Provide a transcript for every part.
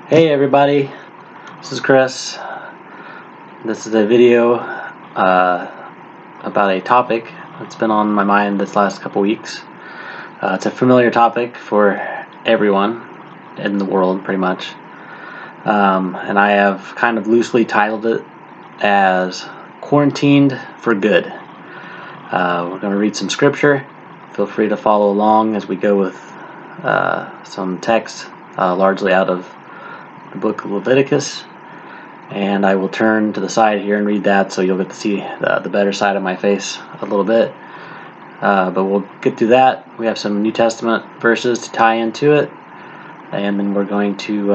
Hey everybody, this is Chris. This is a video about a topic that's been on my mind this last couple weeks. It's a familiar topic for everyone in the world, pretty much. And I have kind of loosely titled it as Quarantined for Good. We're going to read some scripture. Feel free to follow along as we go with some text, largely out of the book of Leviticus, and I will turn to the side here and read that so you'll get to see the better side of my face a little bit, but we'll get through that. We have some New Testament verses to tie into it, and then we're going to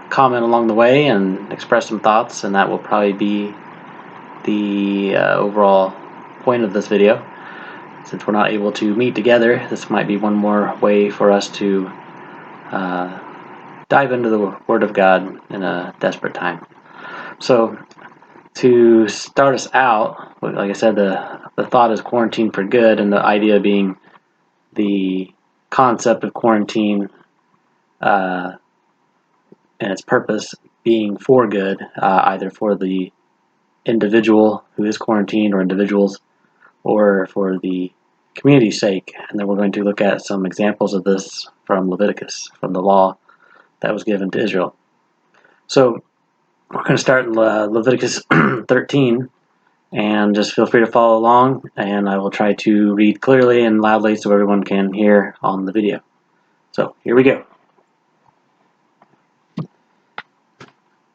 comment along the way and express some thoughts, and that will probably be the overall point of this video. Since we're not able to meet together, this might be one more way for us to dive into the Word of God in a desperate time. So, to start us out, like I said, the thought is quarantine for good, and the idea being the concept of quarantine and its purpose being for good, either for the individual who is quarantined or individuals, or for the community's sake. And then we're going to look at some examples of this from Leviticus, from the law that was given to Israel. So we're going to start in Leviticus 13, and just feel free to follow along, and I will try to read clearly and loudly so everyone can hear on the video. So here we go.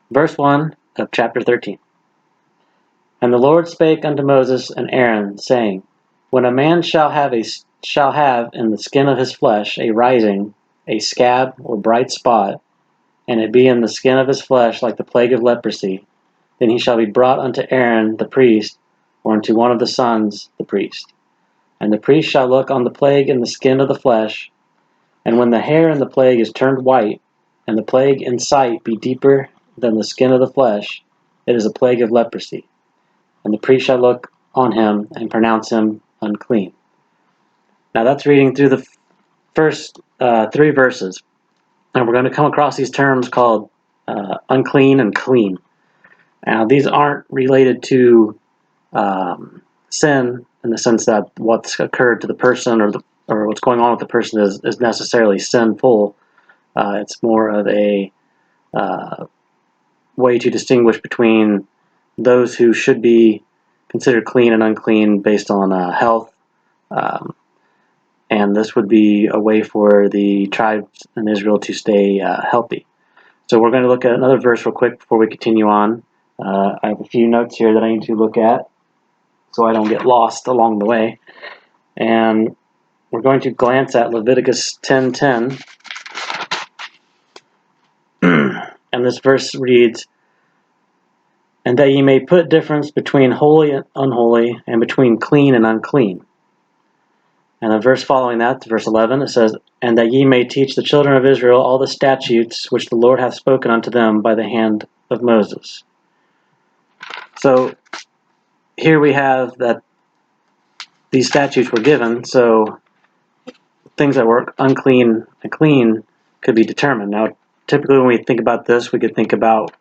Verse 1 of chapter 13. And the Lord spake unto Moses and Aaron, saying, When a man shall have in the skin of his flesh a rising, a scab or bright spot, and it be in the skin of his flesh like the plague of leprosy, then he shall be brought unto Aaron the priest, or unto one of the sons the priest. And the priest shall look on the plague in the skin of the flesh, and when the hair in the plague is turned white, and the plague in sight be deeper than the skin of the flesh, it is a plague of leprosy. And the priest shall look on him and pronounce him unclean. Now that's reading through the first 3 verses. And we're going to come across these terms called unclean and clean. Now, these aren't related to sin in the sense that what's occurred to the person or what's going on with the person is necessarily sinful. It's more of a way to distinguish between those who should be considered clean and unclean based on health. And this would be a way for the tribes in Israel to stay healthy. So we're going to look at another verse real quick before we continue on. I have a few notes here that I need to look at so I don't get lost along the way. And we're going to glance at Leviticus 10:10. And this verse reads, And that ye may put difference between holy and unholy, and between clean and unclean. And the verse following that, verse 11, it says, And that ye may teach the children of Israel all the statutes which the Lord hath spoken unto them by the hand of Moses. So here we have that these statutes were given, so things that were unclean and clean could be determined. Now, typically when we think about this, we could think about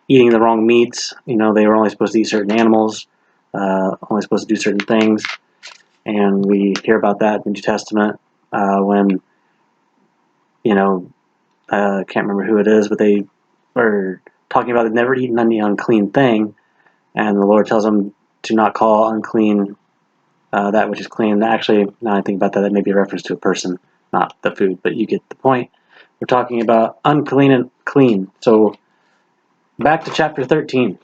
eating the wrong meats. You know, they were only supposed to eat certain animals, only supposed to do certain things. And we hear about that in the New Testament when, I can't remember who it is, but they were talking about they've never eaten any unclean thing, and the Lord tells them to not call unclean that which is clean. Actually, now I think about that, that may be a reference to a person, not the food, but you get the point. We're talking about unclean and clean. So back to chapter 13.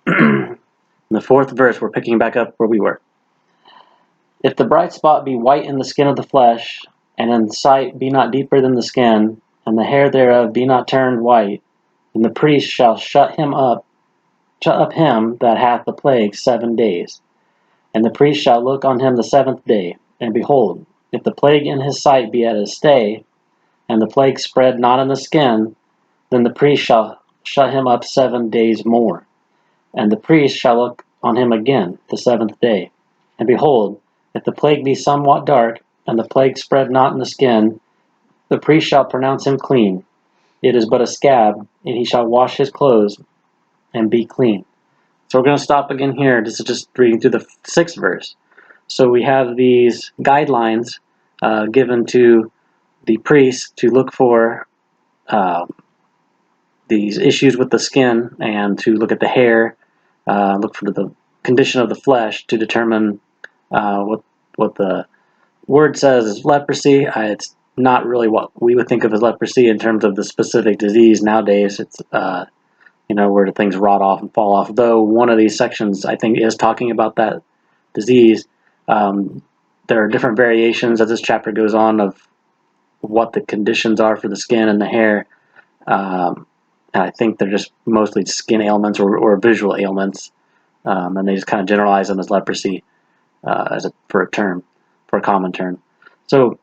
In the 4th verse, we're picking back up where we were. If the bright spot be white in the skin of the flesh, and in sight be not deeper than the skin, and the hair thereof be not turned white, then the priest shall shut up him that hath the plague 7 days. And the priest shall look on him the 7th day, and behold, if the plague in his sight be at a stay, and the plague spread not in the skin, then the priest shall shut him up 7 days more. And the priest shall look on him again the 7th day, and behold, if the plague be somewhat dark, and the plague spread not in the skin, the priest shall pronounce him clean. It is but a scab, and he shall wash his clothes and be clean. So we're going to stop again here. This is just reading through the 6th verse. So we have these guidelines given to the priest to look for these issues with the skin and to look at the hair, look for the condition of the flesh to determine what the word says is leprosy. It's not really what we would think of as leprosy in terms of the specific disease nowadays. It's where things rot off and fall off. Though one of these sections I think is talking about that disease. There are different variations as this chapter goes on of what the conditions are for the skin and the hair. And I think they're just mostly skin ailments or visual ailments. And they just kind of generalize them as leprosy for a common term. So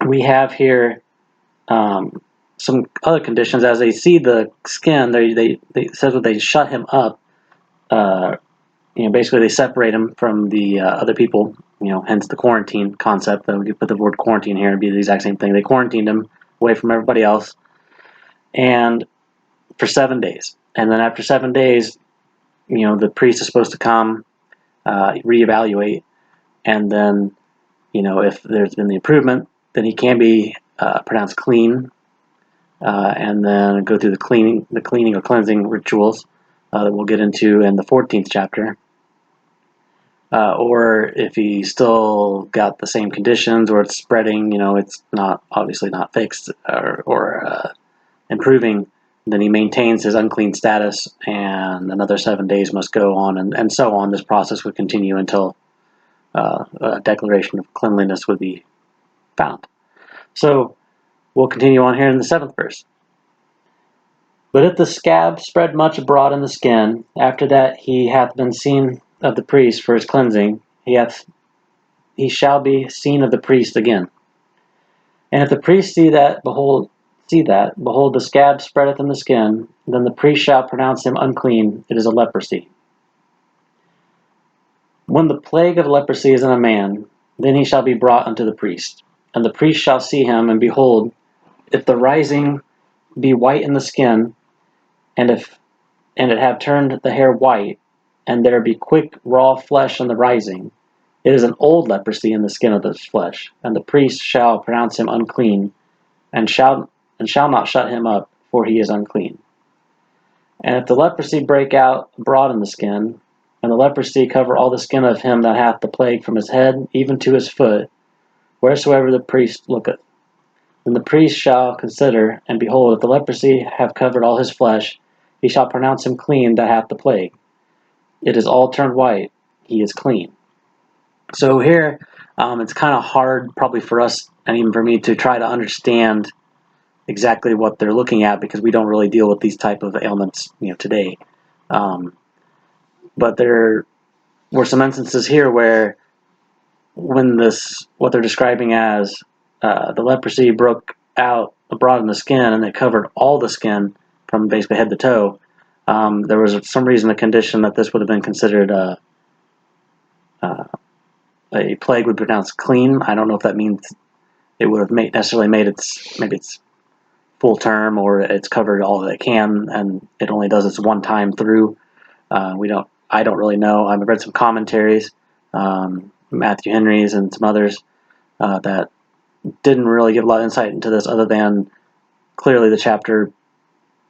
we have here some other conditions. As they see the skin, they says that they shut him up. Basically they separate him from the other people. Hence the quarantine concept. That we put the word quarantine here and be the exact same thing. They quarantined him away from everybody else, and for 7 days. And then after 7 days, the priest is supposed to come, reevaluate, and then, if there's been the improvement, then he can be pronounced clean, and then go through the cleaning or cleansing rituals that we'll get into in the 14th chapter. Or if he still got the same conditions, or it's spreading, it's obviously not fixed or improving, then he maintains his unclean status, and another 7 days must go on, and so on. This process would continue until a declaration of cleanliness would be found. So we'll continue on here in the 7th verse. But if the scab spread much abroad in the skin, after that he hath been seen of the priest for his cleansing, he shall be seen of the priest again. And if the priest see that, behold, the scab spreadeth in the skin, then the priest shall pronounce him unclean. It is a leprosy. When the plague of leprosy is in a man, then he shall be brought unto the priest. And the priest shall see him, and behold, if the rising be white in the skin, and it have turned the hair white, and there be quick raw flesh on the rising, it is an old leprosy in the skin of the flesh, and the priest shall pronounce him unclean, and shall not shut him up, for he is unclean. And if the leprosy break out abroad in the skin, and the leprosy cover all the skin of him that hath the plague from his head even to his foot, wheresoever the priest looketh, then the priest shall consider, and behold, if the leprosy have covered all his flesh, he shall pronounce him clean that hath the plague. It is all turned white, he is clean. So here, it's kind of hard probably for us, and even for me, to try to understand exactly what they're looking at, because we don't really deal with these type of ailments today. But there were some instances here where when what they're describing as the leprosy broke out abroad in the skin and it covered all the skin from basically head to toe, there was some reason a condition that this would have been considered a plague would be pronounced clean. I don't know if that means it would have necessarily made its full term, or it's covered all that it can and it only does its one time through. I don't really know. I've read some commentaries, Matthew Henry's and some others, that didn't really give a lot of insight into this, other than clearly the chapter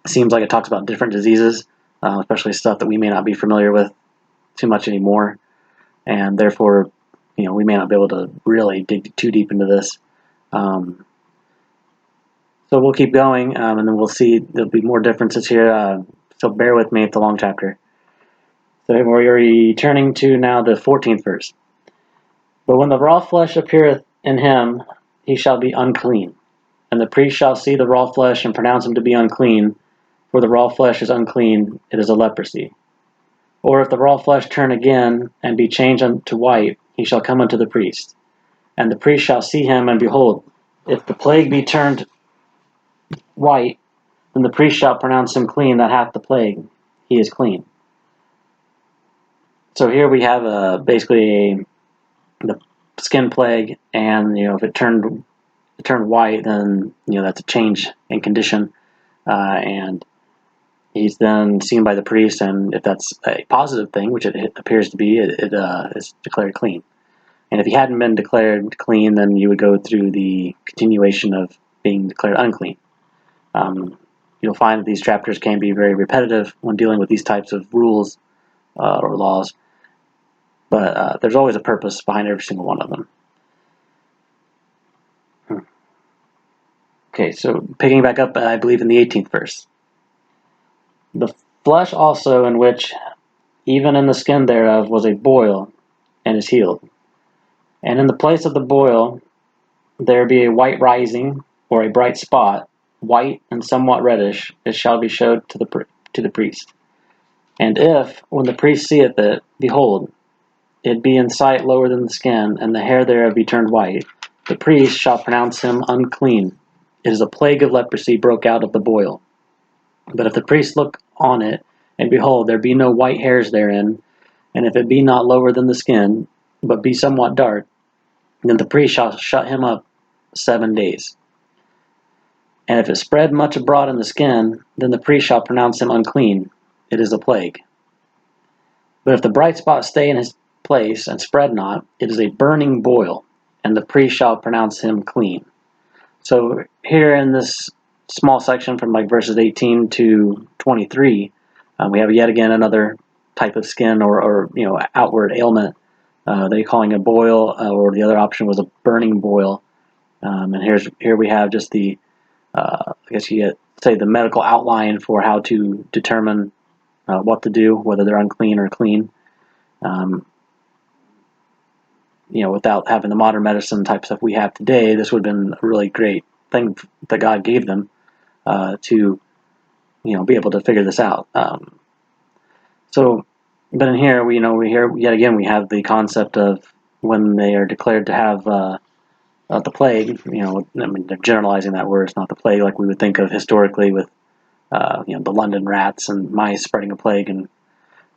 seems like it talks about different diseases, especially stuff that we may not be familiar with too much anymore, and therefore, we may not be able to really dig too deep into this. So we'll keep going, and then we'll see there'll be more differences here. So bear with me, it's a long chapter. So we're returning to now the 14th verse. But when the raw flesh appeareth in him, he shall be unclean. And the priest shall see the raw flesh and pronounce him to be unclean, for the raw flesh is unclean, it is a leprosy. Or if the raw flesh turn again, and be changed unto white, he shall come unto the priest. And the priest shall see him, and behold, if the plague be turned white, then the priest shall pronounce him clean that hath the plague. He is clean. So here we have basically the skin plague, and if it turned turn white, then that's a change in condition, and he's then seen by the priest, and if that's a positive thing, which it appears to be, it is declared clean. And if he hadn't been declared clean, then you would go through the continuation of being declared unclean. You'll find that these chapters can be very repetitive when dealing with these types of rules or laws, but there's always a purpose behind every single one of them. Okay, so picking back up, I believe in the 18th verse. The flesh also in which, even in the skin thereof, was a boil, and is healed. And in the place of the boil there be a white rising, or a bright spot, white and somewhat reddish, it shall be showed to the priest. And if, when the priest seeth it, behold, it be in sight lower than the skin, and the hair thereof be turned white, the priest shall pronounce him unclean. It is a plague of leprosy broke out of the boil. But if the priest look on it, and behold, there be no white hairs therein, and if it be not lower than the skin, but be somewhat dark, then the priest shall shut him up 7 days. And if it spread much abroad in the skin, then the priest shall pronounce him unclean. It is a plague. But if the bright spot stay in his place and spread not, it is a burning boil, and the priest shall pronounce him clean. So here in this small section from like verses 18 to 23, we have yet again another type of skin or outward ailment. They're calling a boil, or the other option was a burning boil. And here we have just the I guess you say the medical outline for how to determine what to do, whether they're unclean or clean. Without having the modern medicine type stuff we have today, this would have been a really great thing that God gave them to be able to figure this out. But in here we hear yet again we have the concept of when they are declared to have the plague. They're generalizing that word. It's not the plague like we would think of historically with the London rats and mice spreading a plague,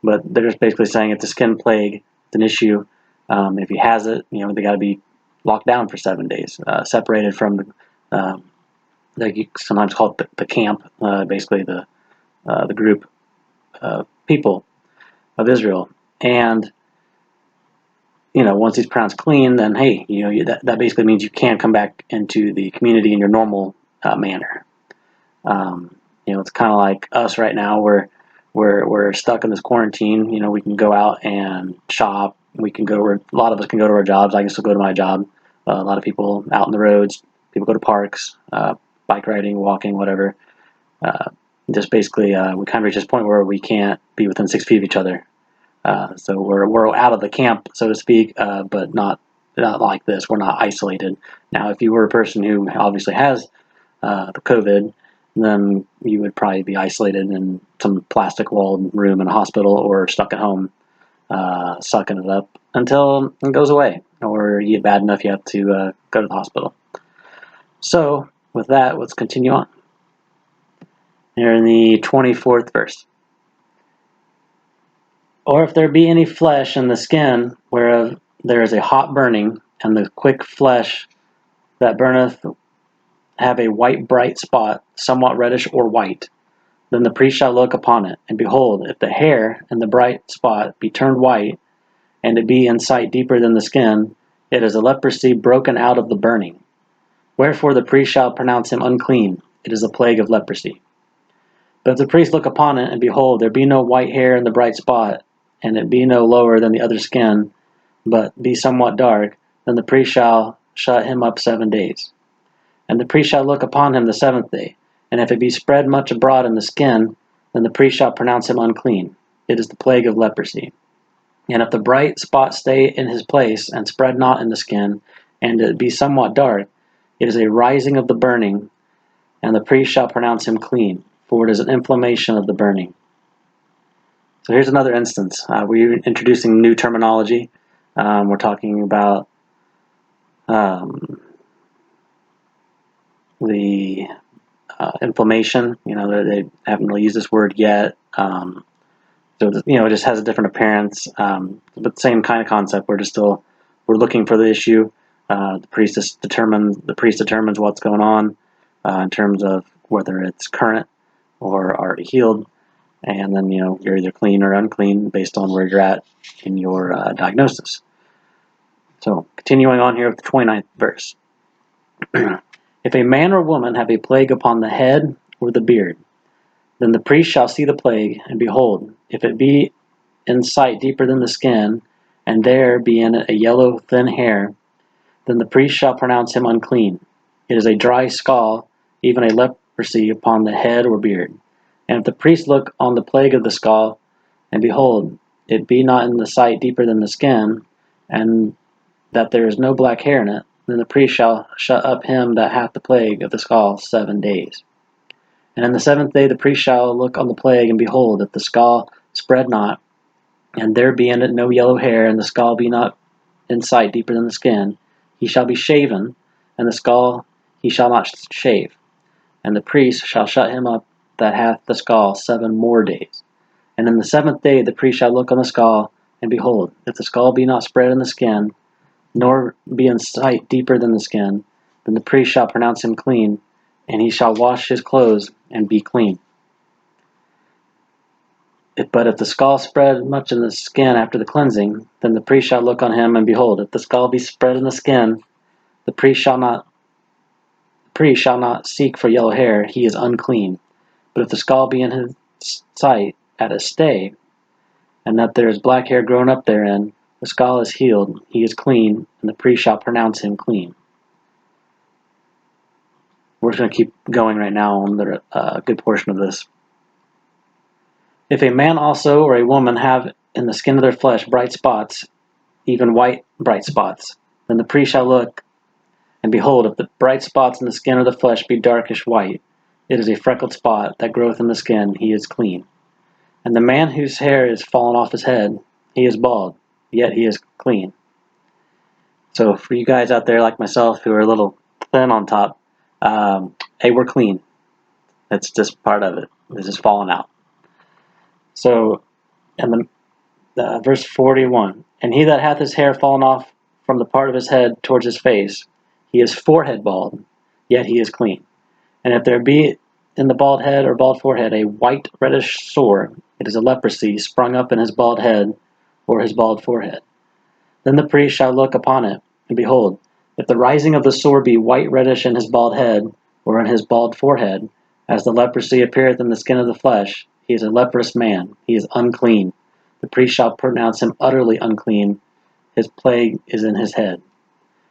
but they're just basically saying it's a skin plague. It's an issue. If he has it, they got to be locked down for 7 days, separated from like sometimes called the camp, basically the group of people of Israel. And once he's pronounced clean, then hey, that basically means you can come back into the community in your normal manner. It's kind of like us right now, where we're stuck in this quarantine. We can go out and shop. We can go. A lot of us can go to our jobs. I can still go to my job. A lot of people out in the roads. People go to parks, bike riding, walking, whatever. Just basically, we kind of reach this point where we can't be within 6 feet of each other. So we're out of the camp, so to speak, but not like this. We're not isolated. Now, if you were a person who obviously has the COVID, then you would probably be isolated in some plastic-walled room in a hospital or stuck at home, sucking it up until it goes away, or you get bad enough you have to go to the hospital. So, with that, let's continue on. Here in the 24th verse. Or if there be any flesh in the skin, whereof there is a hot burning, and the quick flesh that burneth have a white bright spot, somewhat reddish or white, then the priest shall look upon it, and behold, if the hair and the bright spot be turned white, and it be in sight deeper than the skin, it is a leprosy broken out of the burning. Wherefore the priest shall pronounce him unclean. It is a plague of leprosy. But if the priest look upon it, and behold, there be no white hair in the bright spot, and it be no lower than the other skin, but be somewhat dark, then the priest shall shut him up 7 days. And the priest shall look upon him the 7th day, and if it be spread much abroad in the skin, then the priest shall pronounce him unclean. It is the plague of leprosy. And if the bright spot stay in his place, and spread not in the skin, and it be somewhat dark, it is a rising of the burning, and the priest shall pronounce him clean, for it is an inflammation of the burning. So here's another instance. We're introducing new terminology. We're talking about the inflammation. They haven't really used this word yet. So it just has a different appearance, but same kind of concept. We're looking for the issue. The priest determines what's going on in terms of whether it's current or already healed, and then you're either clean or unclean based on where you're at in your diagnosis. So continuing on here with the 29th verse. If a man or woman have a plague upon the head or the beard, then the priest shall see the plague, and behold, if it be in sight deeper than the skin, and there be in it a yellow thin hair, then the priest shall pronounce him unclean. It is a dry scall, even a leprosy upon the head or beard. And if the priest look on the plague of the scall, and behold, it be not in the sight deeper than the skin, and that there is no black hair in it, then the priest shall shut up him that hath the plague of the scall 7 days. And in the 7th day the priest shall look on the plague, and behold, if the scall spread not, and there be in it no yellow hair, and the scall be not in sight deeper than the skin, he shall be shaven, and the scall he shall not shave. And the priest shall shut him up that hath the scall 7 more days. And in the 7th day the priest shall look on the scall, and behold, if the scall be not spread in the skin, nor be in sight deeper than the skin, then the priest shall pronounce him clean, and he shall wash his clothes and be clean. But if the scall spread much in the skin after the cleansing, then the priest shall look on him, and behold, if the scall be spread in the skin, the priest shall not seek for yellow hair, he is unclean. But if the scall be in his sight at a stay, and that there is black hair grown up therein, the scall is healed, he is clean, and the priest shall pronounce him clean. We're just going to keep going right now on the good portion of this. If a man also or a woman have in the skin of their flesh bright spots, even white bright spots, then the priest shall look, and behold, if the bright spots in the skin of the flesh be darkish white, it is a freckled spot that groweth in the skin, he is clean. And the man whose hair is fallen off his head, he is bald, yet he is clean. So for you guys out there like myself who are a little thin on top, hey, we're clean. That's just part of it. This is falling out. So, and the verse 41, and he that hath his hair fallen off from the part of his head towards his face, he is forehead bald, yet he is clean. And if there be in the bald head or bald forehead a white reddish sore, it is a leprosy sprung up in his bald head or his bald forehead. Then the priest shall look upon it, and behold, if the rising of the sore be white reddish in his bald head or in his bald forehead, as the leprosy appeareth in the skin of the flesh, he is a leprous man, he is unclean. The priest shall pronounce him utterly unclean, his plague is in his head.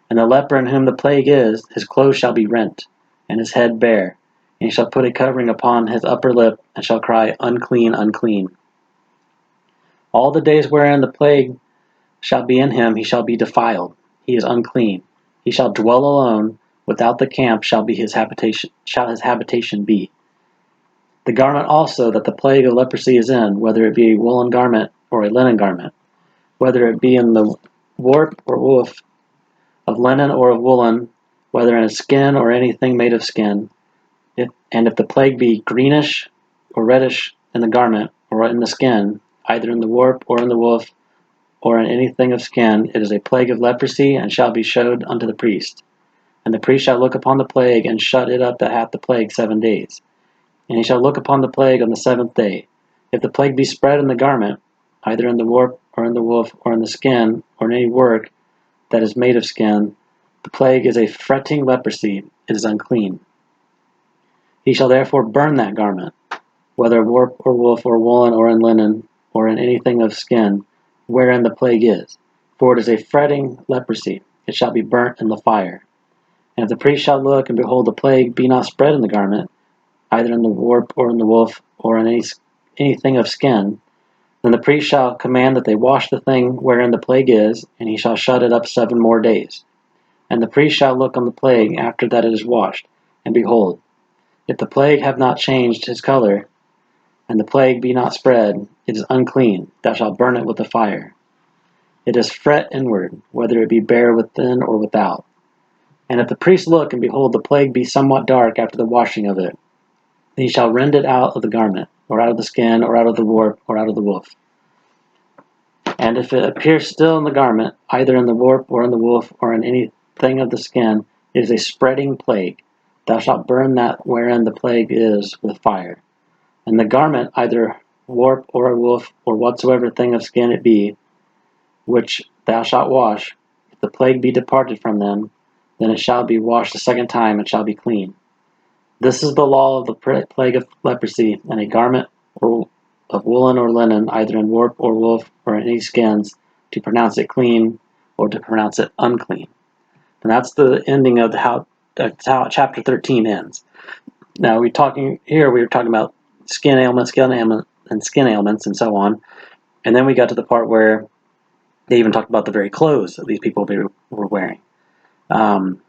And the leper in whom the plague is, his clothes shall be rent, and his head bare, and he shall put a covering upon his upper lip, and shall cry, Unclean, unclean. All the days wherein the plague shall be in him, he shall be defiled, he is unclean. He shall dwell alone, without the camp shall his habitation be. The garment also that the plague of leprosy is in, whether it be a woolen garment or a linen garment, whether it be in the warp or woof of linen or of woolen, whether in a skin or anything made of skin, if the plague be greenish or reddish in the garment or in the skin, either in the warp or in the woof or in anything of skin, it is a plague of leprosy, and shall be showed unto the priest. And the priest shall look upon the plague, and shut it up that hath the plague 7 days. And he shall look upon the plague on the 7th day. If the plague be spread in the garment, either in the warp or in the woof or in the skin or in any work that is made of skin, the plague is a fretting leprosy, it is unclean. He shall therefore burn that garment, whether warp or woof or woolen or in linen or in anything of skin, wherein the plague is. For it is a fretting leprosy, it shall be burnt in the fire. And if the priest shall look, and behold, the plague be not spread in the garment, either in the warp or in the woof or in anything of skin, then the priest shall command that they wash the thing wherein the plague is, and he shall shut it up 7 more days. And the priest shall look on the plague after that it is washed, and behold, if the plague have not changed his color, and the plague be not spread, it is unclean, thou shalt burn it with the fire. It is fret inward, whether it be bare within or without. And if the priest look, and behold, the plague be somewhat dark after the washing of it, he shall rend it out of the garment, or out of the skin, or out of the warp, or out of the woof. And if it appear still in the garment, either in the warp, or in the woof, or in thing of the skin, it is a spreading plague. Thou shalt burn that wherein the plague is with fire. And the garment, either warp or a woof, or whatsoever thing of skin it be, which thou shalt wash, if the plague be departed from them, then it shall be washed a second time, and shall be clean. This is the law of the plague of leprosy, and a garment or of woolen or linen, either in warp or woof, or in any skins, to pronounce it clean, or to pronounce it unclean. And that's the ending of that's how chapter 13 ends. Now we were talking about skin ailments, and skin ailments, and so on. And then we got to the part where they even talked about the very clothes that these people were wearing. And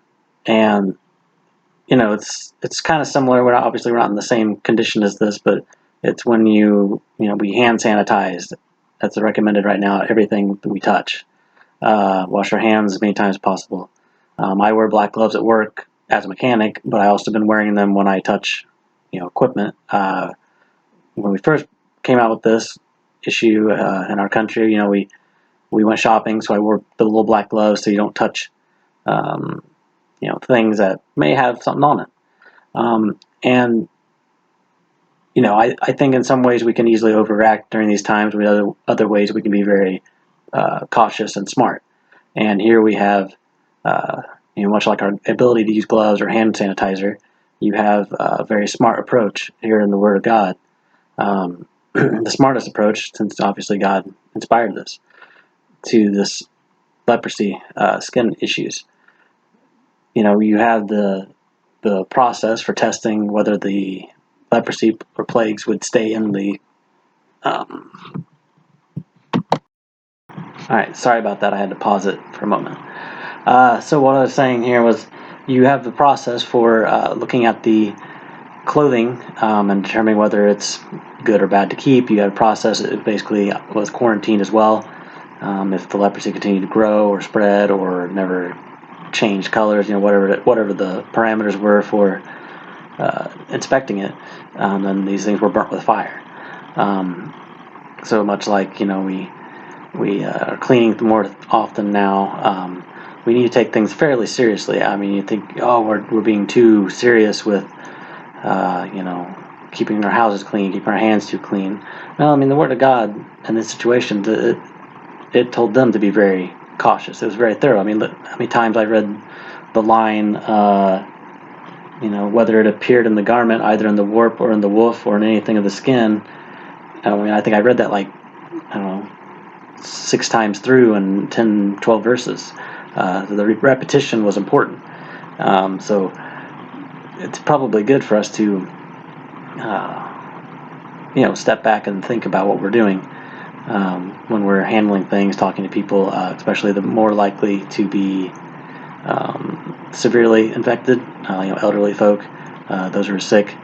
it's kind of similar. We're not in the same condition as this, but it's when we hand sanitize. That's recommended right now. Everything that we touch, wash our hands as many times as possible. I wear black gloves at work as a mechanic, but I also been wearing them when I touch, equipment. When we first came out with this issue in our country, we went shopping, so I wore the little black gloves so you don't touch, things that may have something on it. And I think in some ways we can easily overact during these times. With other ways we can be very cautious and smart. And here we have, much like our ability to use gloves or hand sanitizer, you have a very smart approach here in the Word of God. The smartest approach, since obviously God inspired this, to this leprosy skin issues. You have the process for testing whether the leprosy or plagues would stay in the. All right, sorry about that. I had to pause it for a moment. So what I was saying here was, you have the process for looking at the clothing and determining whether it's good or bad to keep. You have a process. It basically was quarantined as well. If the leprosy continued to grow or spread or never changed colors, whatever the parameters were for inspecting it, then these things were burnt with fire. So much like we are cleaning more often now. We need to take things fairly seriously. I mean, you think, we're being too serious with keeping our houses clean, keeping our hands too clean. No, I mean, the Word of God in this situation, it told them to be very cautious. It was very thorough. I mean, how many times I read the line, whether it appeared in the garment, either in the warp or in the woof or in anything of the skin. I mean, I think I read that 6 times through in 10, 12 verses. The repetition was important. So it's probably good for us to, step back and think about what we're doing when we're handling things, talking to people, especially the more likely to be severely infected, elderly folk, those who are sick.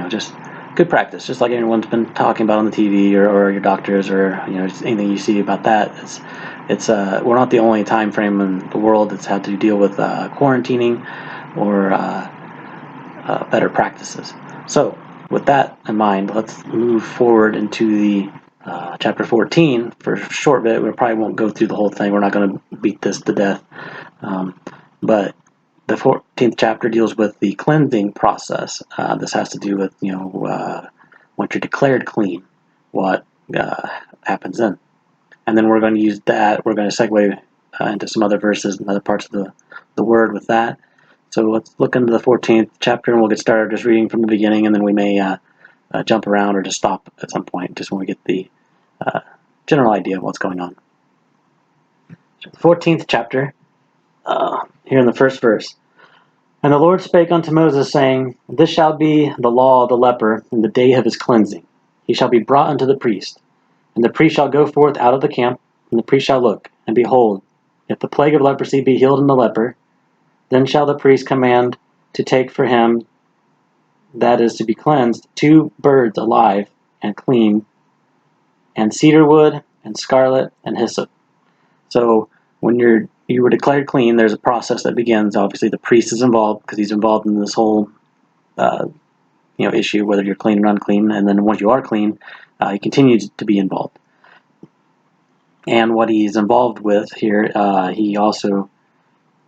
Just good practice, just like everyone's been talking about on the TV or your doctors or just anything you see about that. It's we're not the only time frame in the world that's had to deal with quarantining or better practices. So with that in mind, let's move forward into the chapter 14 for a short bit. We probably won't go through the whole thing. We're not going to beat this to death. But the 14th chapter deals with the cleansing process. This has to do with, once you're declared clean, what happens then. And then we're going to use that. We're going to segue into some other verses and other parts of the Word with that. So let's look into the 14th chapter, and we'll get started just reading from the beginning, and then we may jump around or just stop at some point, just when we get the general idea of what's going on. So the 14th chapter, here in the first verse. And the Lord spake unto Moses, saying, This shall be the law of the leper in the day of his cleansing. He shall be brought unto the priest. And the priest shall go forth out of the camp, and the priest shall look, and behold, if the plague of leprosy be healed in the leper, then shall the priest command to take for him that is to be cleansed 2 birds alive and clean, and cedar wood, and scarlet, and hyssop. So when you were declared clean, there's a process that begins. Obviously, the priest is involved because he's involved in this whole issue, whether you're clean or unclean. And then once you are clean, he continues to be involved. And what he's involved with here, he also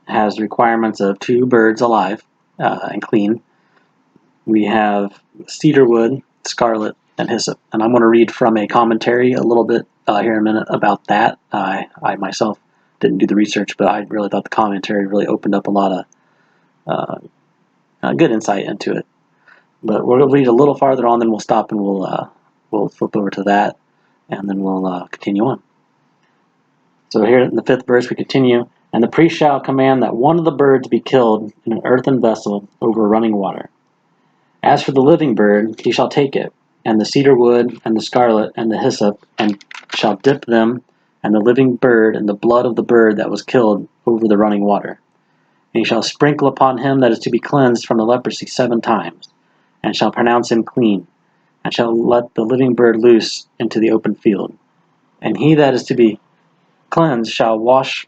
has requirements of 2 birds alive and clean. We have cedar wood, scarlet, and hyssop. And I'm going to read from a commentary a little bit here in a minute about that. I myself didn't do the research, but I really thought the commentary really opened up a lot of good insight into it. But we'll read a little farther on, then we'll stop and we'll flip over to that, and then we'll continue on. So here in the 5th verse we continue, and the priest shall command that one of the birds be killed in an earthen vessel over running water. As for the living bird, he shall take it, and the cedar wood, and the scarlet, and the hyssop, and shall dip them, and the living bird, in the blood of the bird that was killed over the running water. And he shall sprinkle upon him that is to be cleansed from the leprosy 7 times, and shall pronounce him clean, and shall let the living bird loose into the open field. And he that is to be cleansed shall wash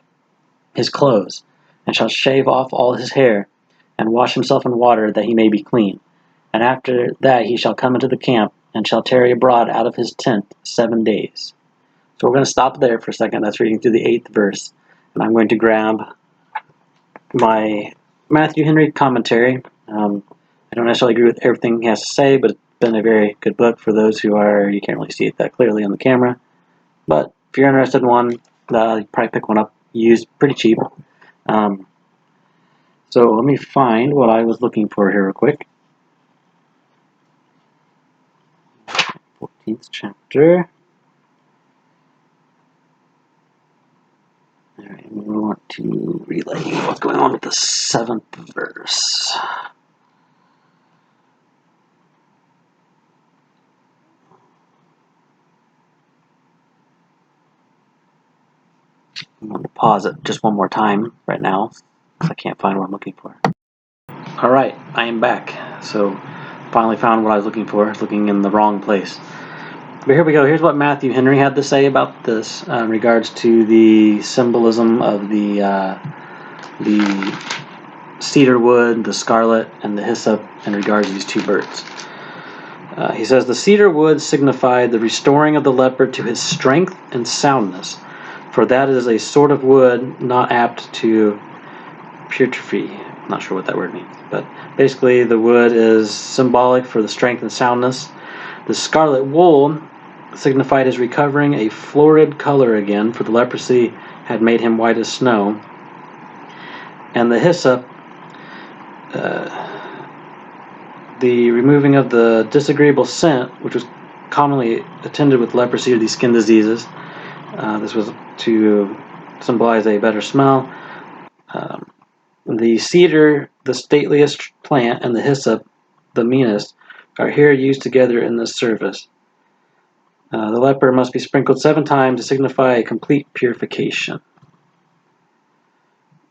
his clothes, and shall shave off all his hair, and wash himself in water, that he may be clean. And after that he shall come into the camp, and shall tarry abroad out of his tent 7 days. So we're going to stop there for a second. That's reading through the 8th verse. And I'm going to grab my Matthew Henry commentary. I don't necessarily agree with everything he has to say, but it's been a very good book for those who are, you can't really see it that clearly on the camera. But if you're interested in one, you probably pick one up used pretty cheap. So let me find what I was looking for here real quick. 14th chapter. Alright, we want to relay what's going on with the 7th verse. I'm going to pause it just one more time right now, because I can't find what I'm looking for. Alright, I am back. So, finally found what I was looking for, looking in the wrong place. But here we go. Here's what Matthew Henry had to say about this in regards to the symbolism of the cedar wood, the scarlet, and the hyssop in regards to these 2 birds. He says, the cedar wood signified the restoring of the leper to his strength and soundness, for that is a sort of wood not apt to putrefae. I'm not sure what that word means, but basically the wood is symbolic for the strength and soundness. The scarlet wool signified his recovering a florid color again, for the leprosy had made him white as snow. And the hyssop, the removing of the disagreeable scent, which was commonly attended with leprosy or these skin diseases. This was to symbolize a better smell. The cedar, the stateliest plant, and the hyssop, the meanest, are here used together in this service. The leper must be sprinkled 7 times to signify a complete purification.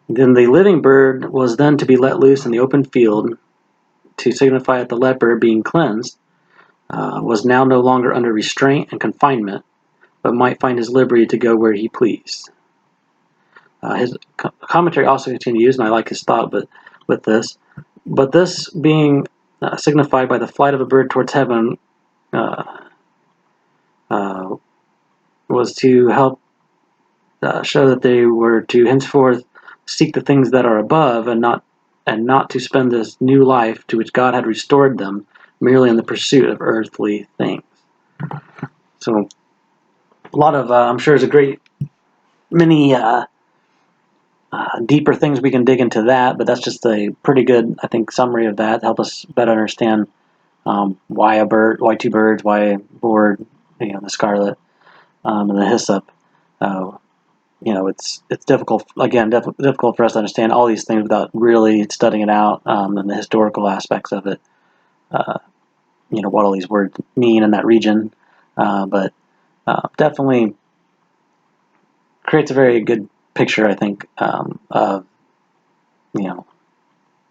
Then the living bird was then to be let loose in the open field to signify that the leper, being cleansed, was now no longer under restraint and confinement, but might find his liberty to go where he pleased. His commentary also continues, and I like his thought with this. But this being signified by the flight of a bird towards heaven was to help show that they were to henceforth seek the things that are above, and not to spend this new life to which God had restored them merely in the pursuit of earthly things. So a lot of I'm sure there's many deeper things we can dig into that, but that's just a pretty good, I think, summary of that to help us better understand why 2 birds, why a board, the scarlet, and the hyssop. It's difficult, again, difficult for us to understand all these things without really studying it out, and the historical aspects of it, what all these words mean in that region, but definitely creates a very good picture, I think, of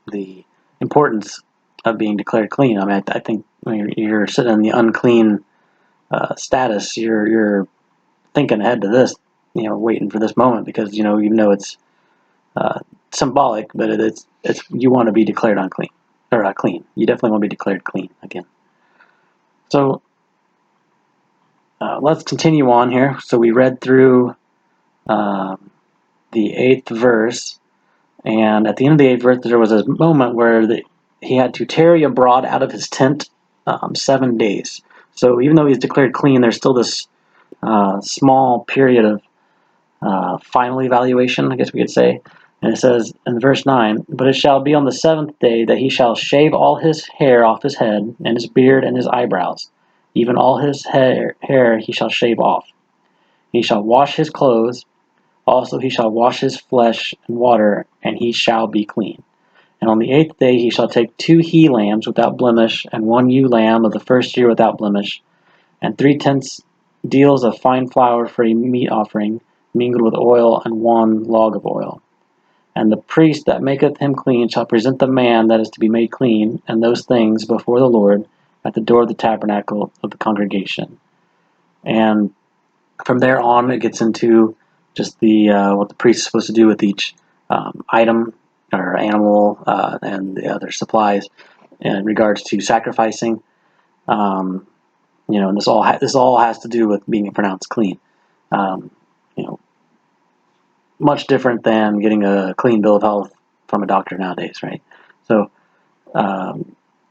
the importance of being declared clean. I mean, I think when you're sitting in the unclean status, you're thinking ahead to this, waiting for this moment, because even though it's symbolic, but it's you want to be declared unclean or clean. You definitely want to be declared clean again. So let's continue on here. So we read through the 8th verse, And at the end of the 8th verse, there was a moment where he had to tarry abroad out of his tent 7 days. So even though he's declared clean, there's still this small period of final evaluation, I guess we could say. And it says in verse 9, "But it shall be on the 7th day that he shall shave all his hair off his head, and his beard and his eyebrows. Even all his hair he shall shave off. He shall wash his clothes. Also he shall wash his flesh in water, and he shall be clean. And on the 8th day he shall take 2 he-lambs without blemish, and 1 ewe lamb of the first year without blemish, and 3/10 deals of fine flour for a meat offering, mingled with oil, and 1 log of oil. And the priest that maketh him clean shall present the man that is to be made clean, and those things before the Lord at the door of the tabernacle of the congregation." And from there on, it gets into just the what the priest is supposed to do with each item or animal and the other supplies in regards to sacrificing. And this all has to do with being pronounced clean. Um, you know, much different than getting a clean bill of health from a doctor nowadays, right? So,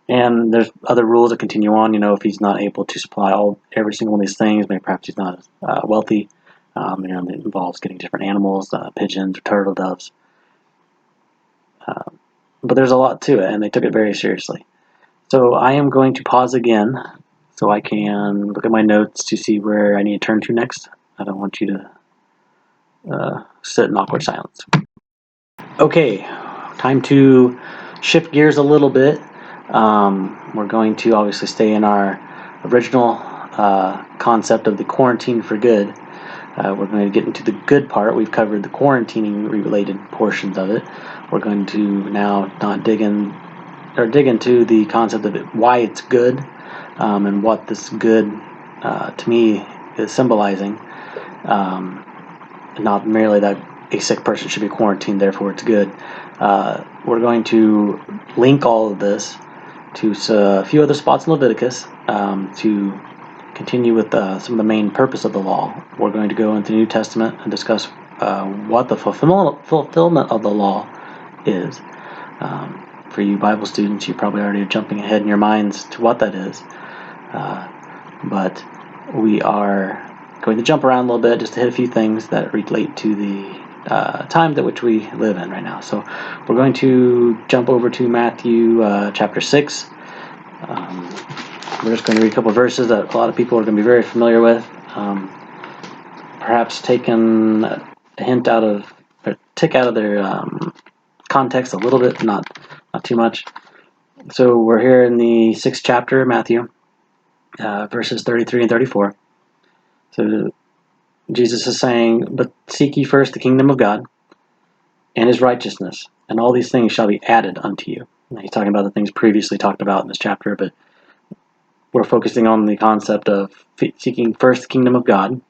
and there's other rules that continue on. If he's not able to supply every single one of these things, maybe perhaps he's not wealthy. It involves getting different animals, pigeons or turtle doves. But there's a lot to it, and they took it very seriously. So I am going to pause again so I can look at my notes to see where I need to turn to next. I don't want you to sit in awkward silence. Okay, time to shift gears a little bit. We're going to obviously stay in our original concept of the quarantine for good. We're going to get into the good part. We've covered the quarantining related portions of it. We're going to now not dig into the concept of why it's good and what this good to me is symbolizing. Not merely that a sick person should be quarantined, therefore it's good. We're going to link all of this to a few other spots in Leviticus to continue with some of the main purpose of the law. We're going to go into the New Testament and discuss what the fulfillment of the law is. For you Bible students, you probably already are jumping ahead in your minds to what that is. But we are going to jump around a little bit just to hit a few things that relate to the times at which we live in right now. So we're going to jump over to Matthew chapter 6. We're just going to read a couple of verses that a lot of people are going to be very familiar with. Perhaps taken a hint out of, or tick out of their context a little bit, not too much. So we're here in the 6th chapter of Matthew, verses 33 and 34. So Jesus is saying, "But seek ye first the kingdom of God and his righteousness, and all these things shall be added unto you." And he's talking about the things previously talked about in this chapter, but we're focusing on the concept of seeking first the kingdom of God.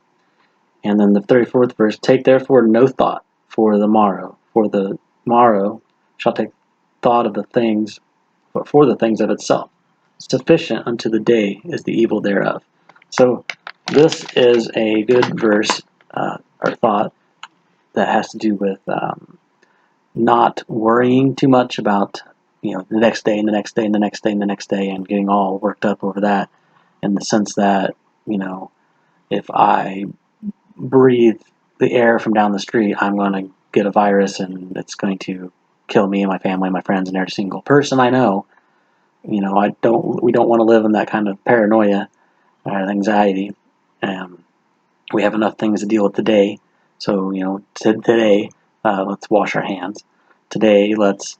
And then the 34th verse, "Take therefore no thought for the morrow, for the morrow shall take thought of the things, but for the things of itself. Sufficient unto the day is the evil thereof." So this is a good verse or thought that has to do with not worrying too much about the next day and the next day and the next day and the next day and getting all worked up over that, in the sense that if I breathe the air from down the street, I'm going to get a virus and it's going to kill me and my family and my friends and every single person I know. We don't want to live in that kind of paranoia or anxiety. We have enough things to deal with today. So, today, let's wash our hands. Today, let's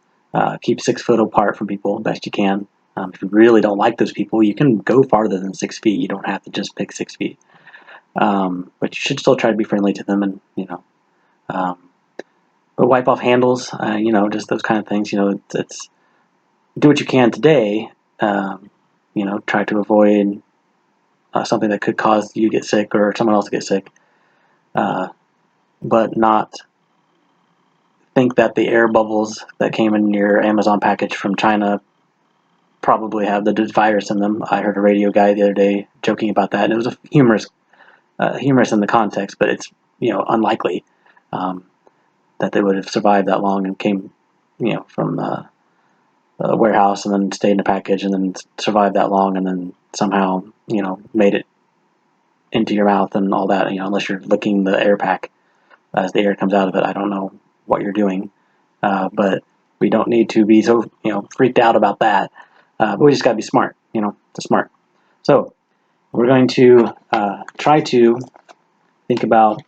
keep 6 foot apart from people best you can. If you really don't like those people, you can go farther than 6 feet. You don't have to just pick 6 feet. But you should still try to be friendly to them, and but wipe off handles. Just those kind of things. It's do what you can today. Try to avoid something that could cause you to get sick or someone else to get sick, but not think that the air bubbles that came in your Amazon package from China probably have the virus in them. I heard a radio guy the other day joking about that, and it was a humorous in the context, but it's unlikely. that they would have survived that long and came, from a warehouse and then stayed in a package and then survived that long and then somehow, made it into your mouth and all that, unless you're licking the air pack as the air comes out of it. I don't know what you're doing, but we don't need to be so, freaked out about that. But we just got to be smart, smart. So we're going to try to think about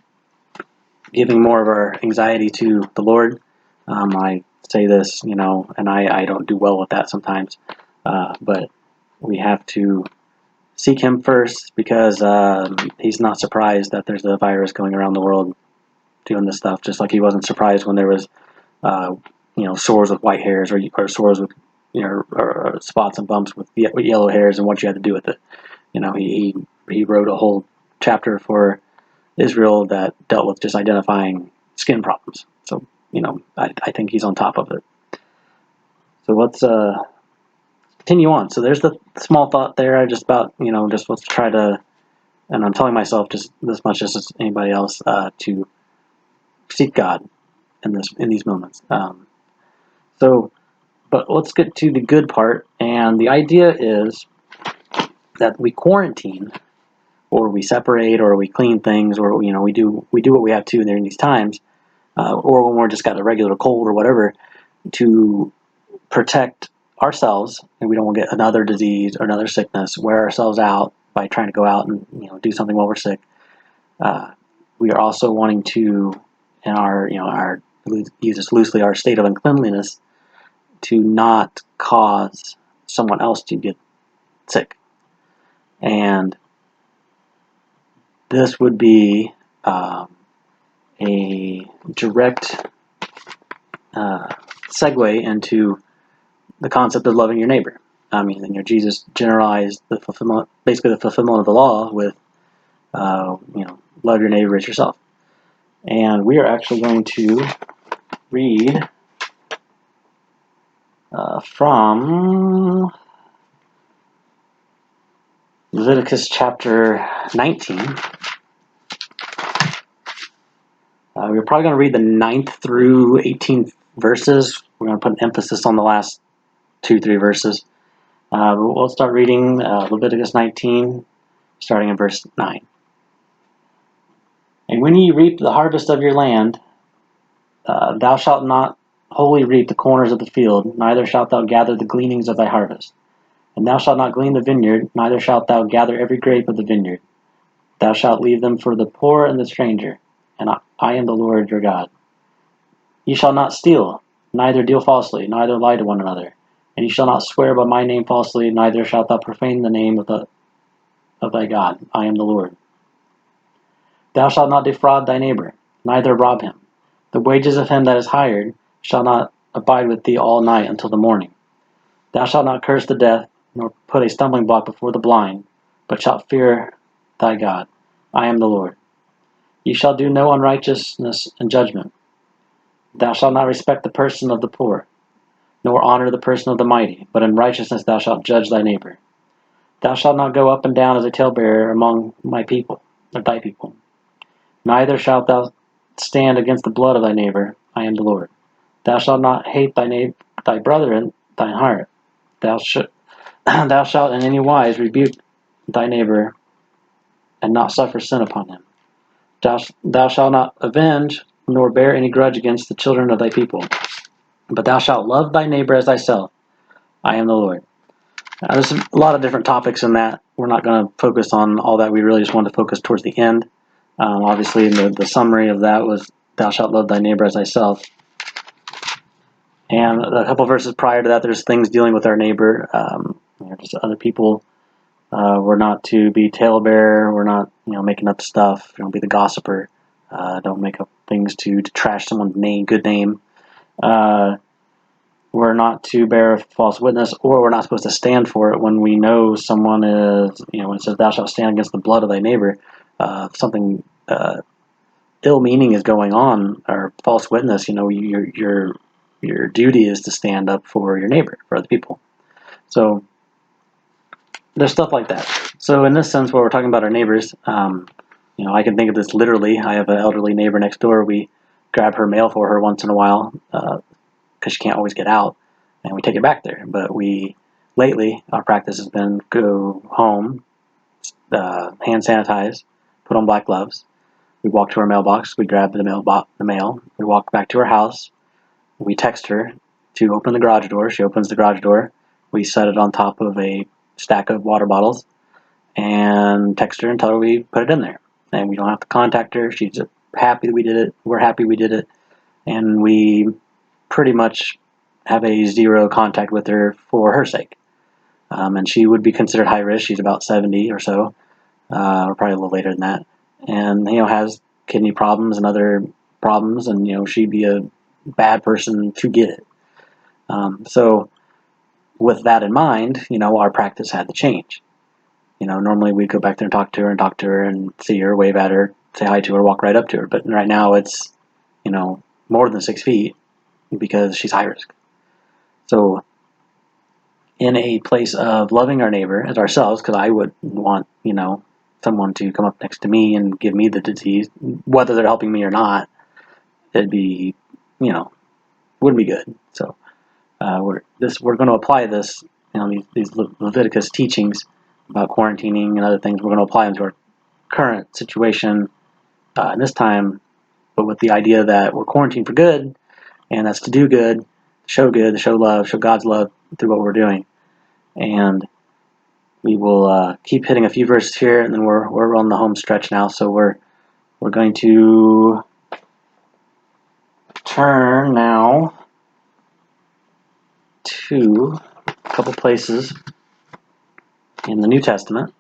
giving more of our anxiety to the Lord. I say this, and I don't do well with that sometimes, but we have to seek Him first because He's not surprised that there's a virus going around the world doing this stuff, just like He wasn't surprised when there was, sores with white hairs or sores with, or spots and bumps with yellow hairs and what you had to do with it. He wrote a whole chapter for Israel that dealt with just identifying skin problems. So, I think He's on top of it. So let's continue on. So there's the small thought there, just about, just let's try to, and I'm telling myself just as much as anybody else, to seek God in these moments. But let's get to the good part, and the idea is that we quarantine, or we separate, or we clean things, or we do what we have to during these times, or when we're just got a regular cold or whatever, to protect ourselves, and we don't want to get another disease or another sickness, wear ourselves out by trying to go out and do something while we're sick. We are also wanting to, in our use this loosely, our state of uncleanliness, to not cause someone else to get sick. And this would be a direct segue into the concept of loving your neighbor. Jesus generalized the fulfillment, basically the fulfillment of the law with, love your neighbor as yourself. And we are actually going to read from Leviticus chapter 19. We're probably going to read the 9th through 18th verses. We're going to put an emphasis on the last 2-3 verses. But we'll start reading Leviticus 19, starting in verse 9. And when ye reap the harvest of your land, thou shalt not wholly reap the corners of the field, neither shalt thou gather the gleanings of thy harvest. And thou shalt not glean the vineyard, neither shalt thou gather every grape of the vineyard. Thou shalt leave them for the poor and the stranger, and I am the Lord your God. Ye shall not steal, neither deal falsely, neither lie to one another. And ye shall not swear by my name falsely, neither shalt thou profane the name of thy God. I am the Lord. Thou shalt not defraud thy neighbor, neither rob him. The wages of him that is hired shall not abide with thee all night until the morning. Thou shalt not curse the deaf, nor put a stumbling block before the blind, but shalt fear thy God. I am the Lord. Ye shall do no unrighteousness in judgment. Thou shalt not respect the person of the poor, nor honor the person of the mighty, but in righteousness thou shalt judge thy neighbor. Thou shalt not go up and down as a talebearer among my people, or thy people. Neither shalt thou stand against the blood of thy neighbor. I am the Lord. Thou shalt not hate thy brother in thine heart. Thou shalt in any wise rebuke thy neighbor, and not suffer sin upon him. Thou shalt not avenge, nor bear any grudge against the children of thy people. But thou shalt love thy neighbor as thyself. I am the Lord. There's a lot of different topics in that. We're not going to focus on all that. We really just want to focus towards the end. Obviously, the summary of that was, thou shalt love thy neighbor as thyself. And a couple verses prior to that, there's things dealing with our neighbor. Just other people. We're not to be talebearer. We're not, making up stuff. Don't be the gossiper. Don't make up things to trash someone's good name. We're not to bear a false witness, or we're not supposed to stand for it when we know someone is, when it says thou shalt stand against the blood of thy neighbor, something ill-meaning is going on, or false witness. Your duty is to stand up for your neighbor, for other people. So there's stuff like that. So in this sense, where we're talking about our neighbors, I can think of this literally. I have an elderly neighbor next door. We grab her mail for her once in a while because she can't always get out, and we take it back there. But lately, our practice has been go home, hand sanitize, put on black gloves. We walk to our mailbox. We grab the mail. We walk back to her house. We text her to open the garage door. She opens the garage door. We set it on top of a stack of water bottles and text her and tell her we put it in there. And we don't have to contact her. She's happy that we did it. We're happy we did it. And we pretty much have a zero contact with her for her sake. And she would be considered high risk. She's about 70 or so, or probably a little later than that. And, has kidney problems and other problems. And, she'd be a bad person to get it. So with that in mind, our practice had to change. Normally we'd go back there and talk to her and see her, wave at her, say hi to her, walk right up to her. But right now it's, more than 6 feet because she's high risk. So in a place of loving our neighbor as ourselves, because I would want, someone to come up next to me and give me the disease, whether they're helping me or not, it'd be, wouldn't be good. So we're going to apply this, these Leviticus teachings about quarantining and other things. We're going to apply them to our current situation in this time, but with the idea that we're quarantined for good, and that's to do good, show love, show God's love through what we're doing. And we will keep hitting a few verses here, and then we're on the home stretch now. So we're going to turn now to a couple places in the New Testament.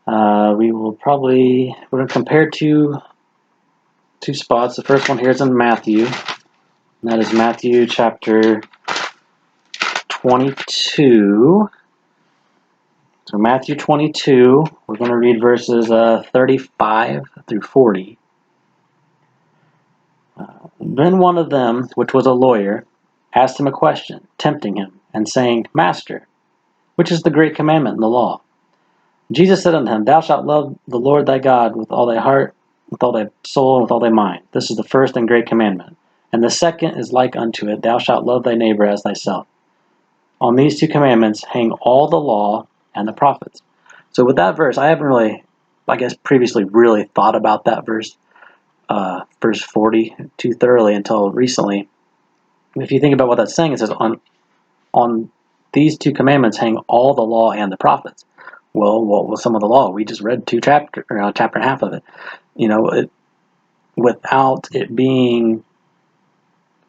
We're going to compare two spots. The first one here is in Matthew, and that is Matthew chapter 22. So Matthew 22, we're going to read verses 35 through 40. Then one of them, which was a lawyer, asked him a question, tempting him, and saying, Master, which is the great commandment in the law? Jesus said unto him, Thou shalt love the Lord thy God with all thy heart, with all thy soul, and with all thy mind. This is the first and great commandment. And the second is like unto it, Thou shalt love thy neighbor as thyself. On these two commandments hang all the law and the prophets. So with that verse, I haven't really, previously really thought about that verse, verse 40, too thoroughly until recently. If you think about what that's saying, it says, on these two commandments hang all the law and the prophets. Well, what was some of the law? We just read chapter and a half of it. Without it being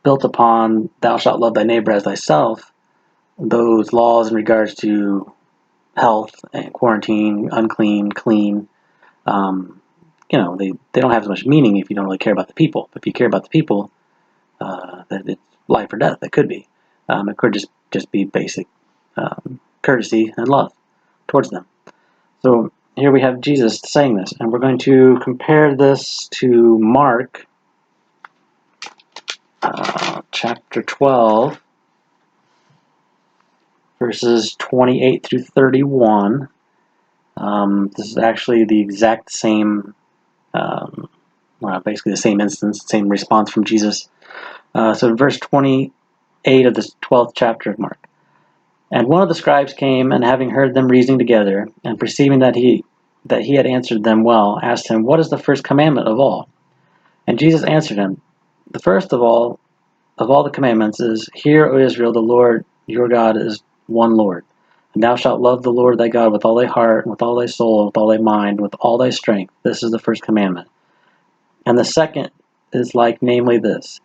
built upon thou shalt love thy neighbor as thyself, those laws in regards to health and quarantine, unclean, clean, they don't have as much meaning if you don't really care about the people. If you care about the people, that it's life or death. It could be. It could just be basic courtesy and love towards them. So here we have Jesus saying this, and we're going to compare this to Mark chapter 12, verses 28 through 31. This is actually the exact same, basically the same instance, same response from Jesus. So verse 28 of the 12th chapter of Mark. And one of the scribes came, and having heard them reasoning together, and perceiving that he had answered them well, asked him, What is the first commandment of all? And Jesus answered him, The first of all the commandments is, Hear, O Israel, the Lord your God is one Lord. And thou shalt love the Lord thy God with all thy heart, and with all thy soul, and with all thy mind, and with all thy strength. This is the first commandment. And the second is like, namely this,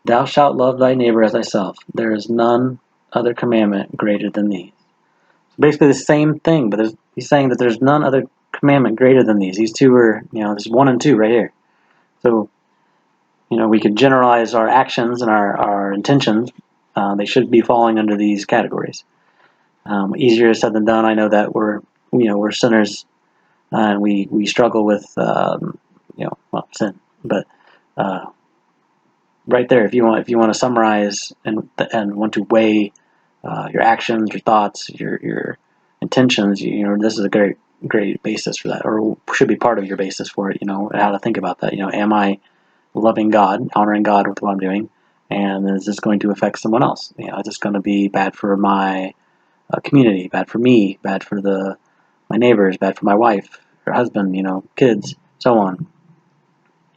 Thou shalt love thy neighbor as thyself. There is none other commandment greater than these. So basically the same thing, but he's saying that there's none other commandment greater than these. These two are, there's 1 and 2 right here. So, we could generalize our actions and our intentions. They should be falling under these categories. Easier said than done. I know that we're sinners, and we struggle with, sin. But right there, if you want to summarize and want to weigh your actions, your thoughts, your intentions, this is a great basis for that, or should be part of your basis for it. How to think about that. Am I loving God, honoring God with what I'm doing, and is this going to affect someone else? Is this going to be bad for my community, bad for me, bad for my neighbors, bad for my wife, her husband, kids, so on,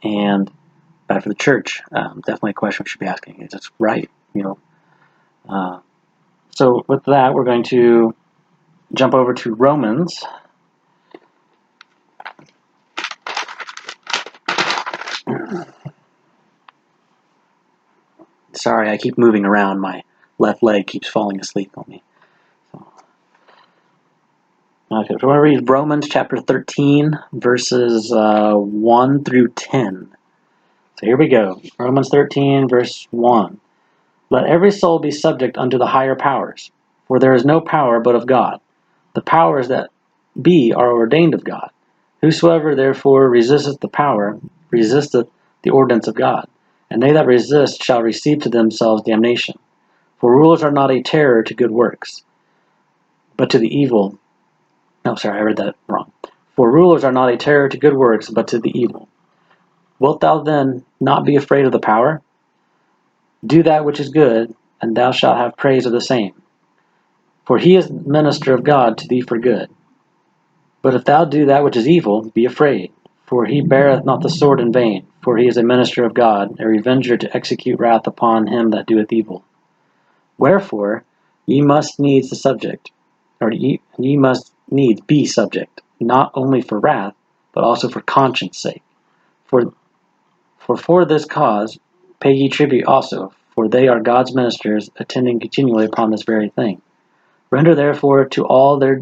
and bad for the church? Definitely a question we should be asking. Is this right? So with that, we're going to jump over to Romans. Sorry, I keep moving around. My left leg keeps falling asleep on me. Okay, so we're going to read Romans chapter 13, verses 1 through 10. So here we go. Romans 13, verse 1. Let every soul be subject unto the higher powers, for there is no power but of God. The powers that be are ordained of God. Whosoever therefore resisteth the power, resisteth the ordinance of God. And they that resist shall receive to themselves damnation. For rulers are not a terror to good works, but to the evil. No, sorry, I read that wrong. For rulers are not a terror to good works, but to the evil. Wilt thou then not be afraid of the power? Do that which is good, and thou shalt have praise of the same. For he is minister of God to thee for good. But if thou do that which is evil, be afraid. For he beareth not the sword in vain, for he is a minister of God, a revenger to execute wrath upon him that doeth evil. Wherefore ye must needs the subject, or ye must needs be subject, not only for wrath, but also for conscience sake. For this cause pay ye tribute also, for they are God's ministers, attending continually upon this very thing. Render therefore to all their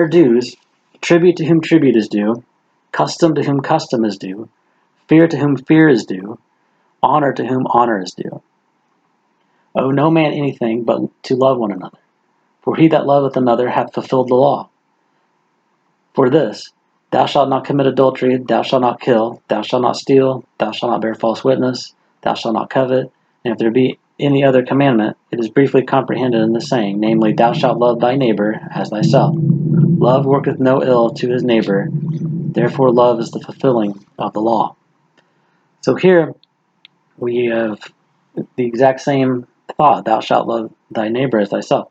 dues, tribute to whom tribute is due, custom to whom custom is due, fear to whom fear is due, honor to whom honor is due. Owe no man anything but to love one another. For he that loveth another hath fulfilled the law. For this, thou shalt not commit adultery, thou shalt not kill, thou shalt not steal, thou shalt not bear false witness, thou shalt not covet. And if there be any other commandment, it is briefly comprehended in the saying, namely, thou shalt love thy neighbor as thyself. Love worketh no ill to his neighbor, therefore love is the fulfilling of the law. So here we have the exact same thought, thou shalt love thy neighbor as thyself.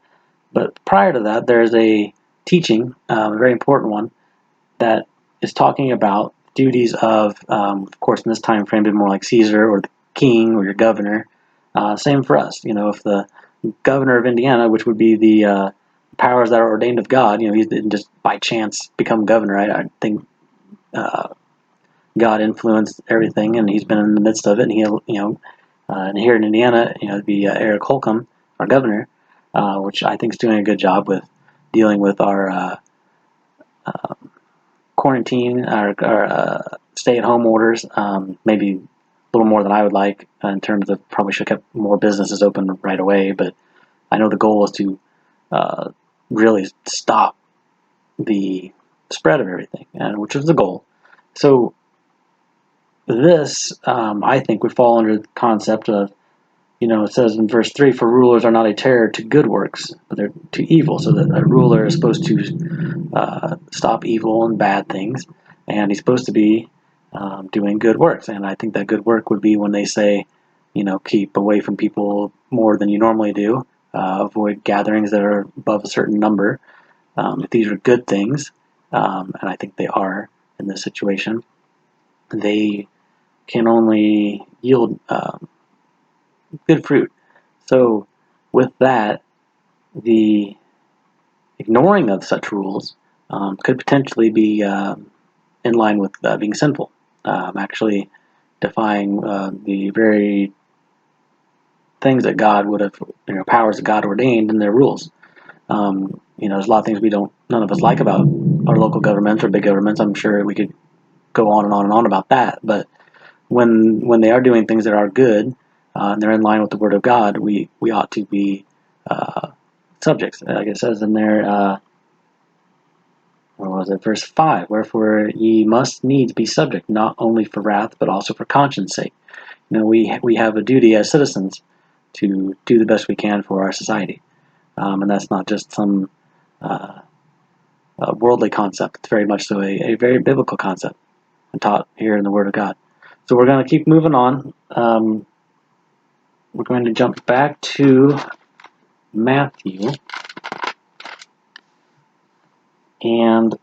But prior to that, there's a teaching, a very important one, that is talking about duties of course, in this time frame, be more like Caesar or the king or your governor. Same for us. If the governor of Indiana, which would be the powers that are ordained of God, he didn't just by chance become governor. I think God influenced everything, and he's been in the midst of it. And and here in Indiana, it'd be Eric Holcomb, our governor, which I think is doing a good job with dealing with our quarantine, our stay-at-home orders. Maybe a little more than I would like in terms of probably should have kept more businesses open right away. But I know the goal is to really stop the spread of everything, which is the goal. So this, I think, would fall under the concept of, it says in verse 3, for rulers are not a terror to good works, but they're to evil. So that a ruler is supposed to stop evil and bad things, and he's supposed to be doing good works. And I think that good work would be when they say, keep away from people more than you normally do, avoid gatherings that are above a certain number. If these are good things, and I think they are in this situation, they can only yield good fruit. So with that, the ignoring of such rules could potentially be in line with being sinful, actually defying the very things that God would have, powers that God ordained in their rules. There's a lot of things none of us like about our local governments or big governments. I'm sure we could go on and on and on about that. But when they are doing things that are good, and they're in line with the Word of God, we ought to be subjects. Like it says in there, verse 5, wherefore ye must needs be subject, not only for wrath, but also for conscience sake. We have a duty as citizens to do the best we can for our society. And that's not just some worldly concept. It's very much so a very biblical concept and taught here in the Word of God. So we're going to keep moving on. We're going to jump back to Matthew. And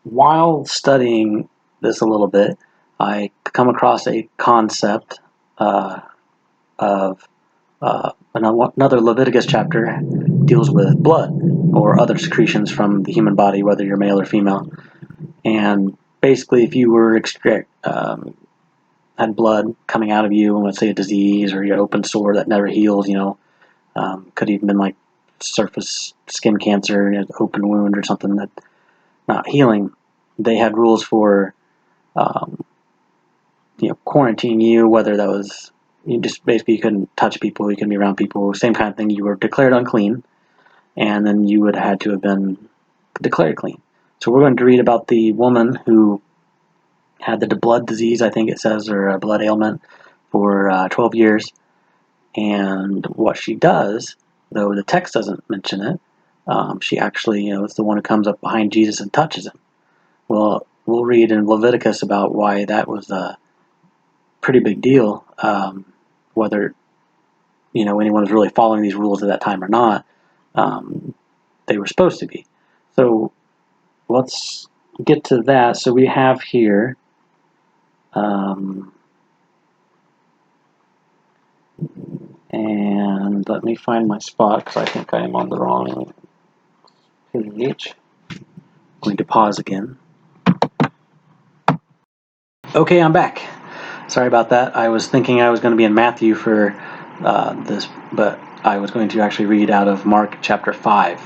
while studying this a little bit, I come across a concept of another Leviticus chapter deals with blood or other secretions from the human body, whether you're male or female. And basically, if you were had blood coming out of you, let's say a disease or your open sore that never heals, could even been like surface skin cancer, open wound or something that not healing. They had rules for quarantine you, whether that was you couldn't touch people, you couldn't be around people, same kind of thing. You were declared unclean, and then you would have had to have been declared clean. So we're going to read about the woman who had the blood disease, I think it says, or a blood ailment for 12 years. And what she does, though the text doesn't mention it, she actually, is the one who comes up behind Jesus and touches him. Well, we'll read in Leviticus about why that was a pretty big deal, whether anyone was really following these rules at that time or not. They were supposed to be. So let's get to that. So we have here and let me find my spot because I think I am on the wrong page. I'm going to pause again. Okay, I'm back. Sorry about that. I was thinking I was going to be in Matthew for this, but I was going to actually read out of Mark chapter 5.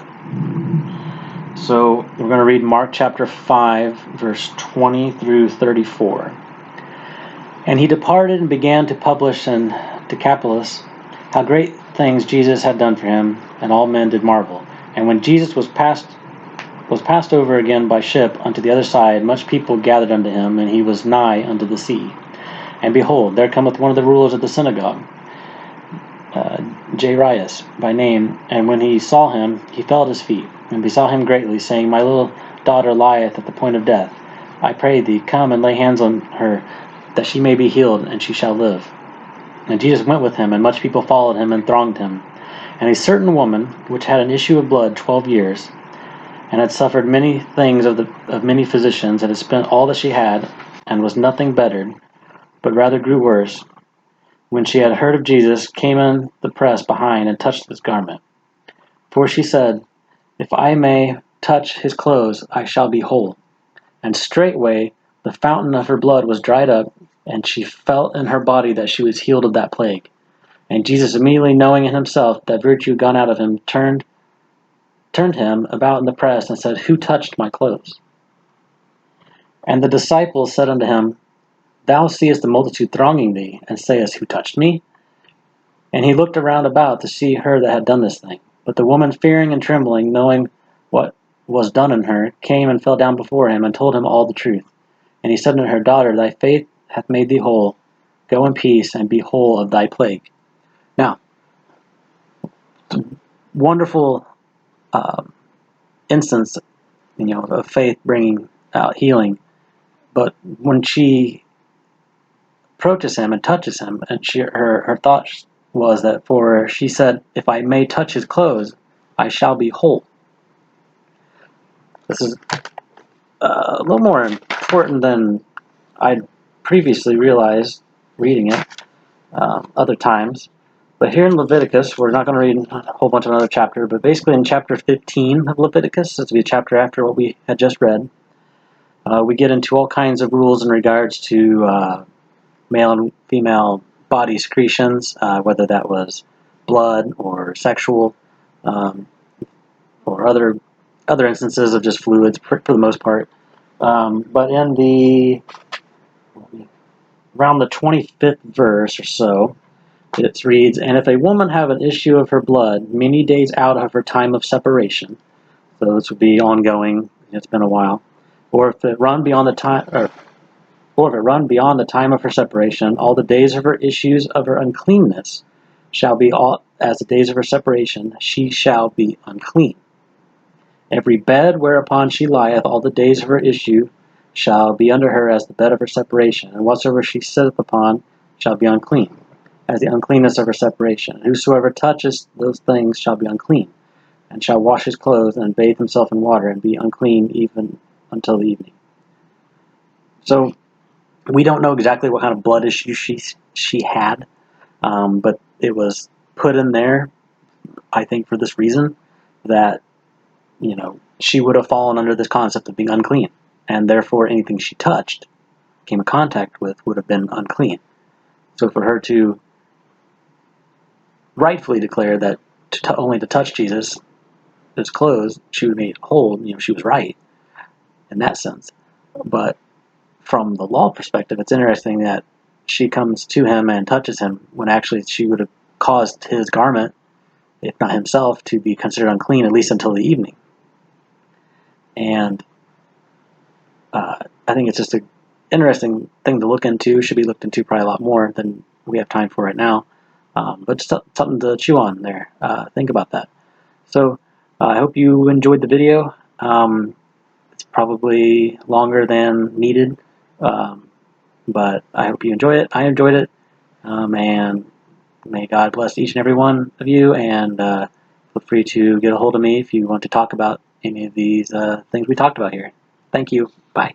So we're going to read Mark chapter 5, verse 20 through 34. And he departed and began to publish in Decapolis how great things Jesus had done for him, and all men did marvel. And when Jesus was passed over again by ship unto the other side, much people gathered unto him, and he was nigh unto the sea. And behold, there cometh one of the rulers of the synagogue, Jairus by name, and when he saw him, he fell at his feet, and besought him greatly, saying, My little daughter lieth at the point of death. I pray thee, come and lay hands on her, that she may be healed, and she shall live. And Jesus went with him, and much people followed him and thronged him. And a certain woman, which had an issue of blood 12 years, and had suffered many things of many physicians, and had spent all that she had, and was nothing bettered, but rather grew worse, when she had heard of Jesus, came in the press behind, and touched his garment. For she said, If I may touch his clothes, I shall be whole. And straightway the fountain of her blood was dried up, and she felt in her body that she was healed of that plague. And Jesus, immediately knowing in himself that virtue gone out of him, turned him about in the press, and said, Who touched my clothes? And the disciples said unto him, Thou seest the multitude thronging thee, and sayest, Who touched me? And he looked around about to see her that had done this thing. But the woman, fearing and trembling, knowing what was done in her, came and fell down before him, and told him all the truth. And he said unto her, Daughter, thy faith hath made thee whole. Go in peace, and be whole of thy plague. Now, wonderful instance, of faith bringing out healing. But when she approaches him and touches him, and her thought was that she said, If I may touch his clothes, I shall be whole. This is a little more important than I'd previously realized reading it other times. But here in Leviticus, we're not going to read a whole bunch of another chapter, but basically in chapter 15 of Leviticus, this will be a chapter after what we had just read, we get into all kinds of rules in regards to male and female body secretions, whether that was blood or sexual, or other instances of just fluids for the most part. But in around the 25th verse or so, it reads, And if a woman have an issue of her blood many days out of her time of separation, so this would be ongoing, it's been a while, or if it run beyond the time, or if it run beyond the time of her separation, all the days of her issues of her uncleanness shall be all as the days of her separation, she shall be unclean. Every bed whereupon she lieth all the days of her issue shall be under her as the bed of her separation, and whatsoever she sitteth upon shall be unclean, as the uncleanness of her separation. And whosoever touches those things shall be unclean, and shall wash his clothes, and bathe himself in water, and be unclean even until the evening. So we don't know exactly what kind of blood issue she had, but it was put in there, I think, for this reason, that she would have fallen under this concept of being unclean, and therefore anything she touched, came in contact with, would have been unclean. So for her to rightfully declare that only to touch Jesus, his clothes, she would be made whole, she was right in that sense. But from the law perspective, it's interesting that she comes to him and touches him when actually she would have caused his garment, if not himself, to be considered unclean, at least until the evening. And I think it's just an interesting thing to look into. Should be looked into probably a lot more than we have time for right now. But just something to chew on there. Think about that. So I hope you enjoyed the video. It's probably longer than needed, but I hope you enjoy it. I enjoyed it, and may God bless each and every one of you, and feel free to get a hold of me if you want to talk about any of these things we talked about here. Thank you. Bye.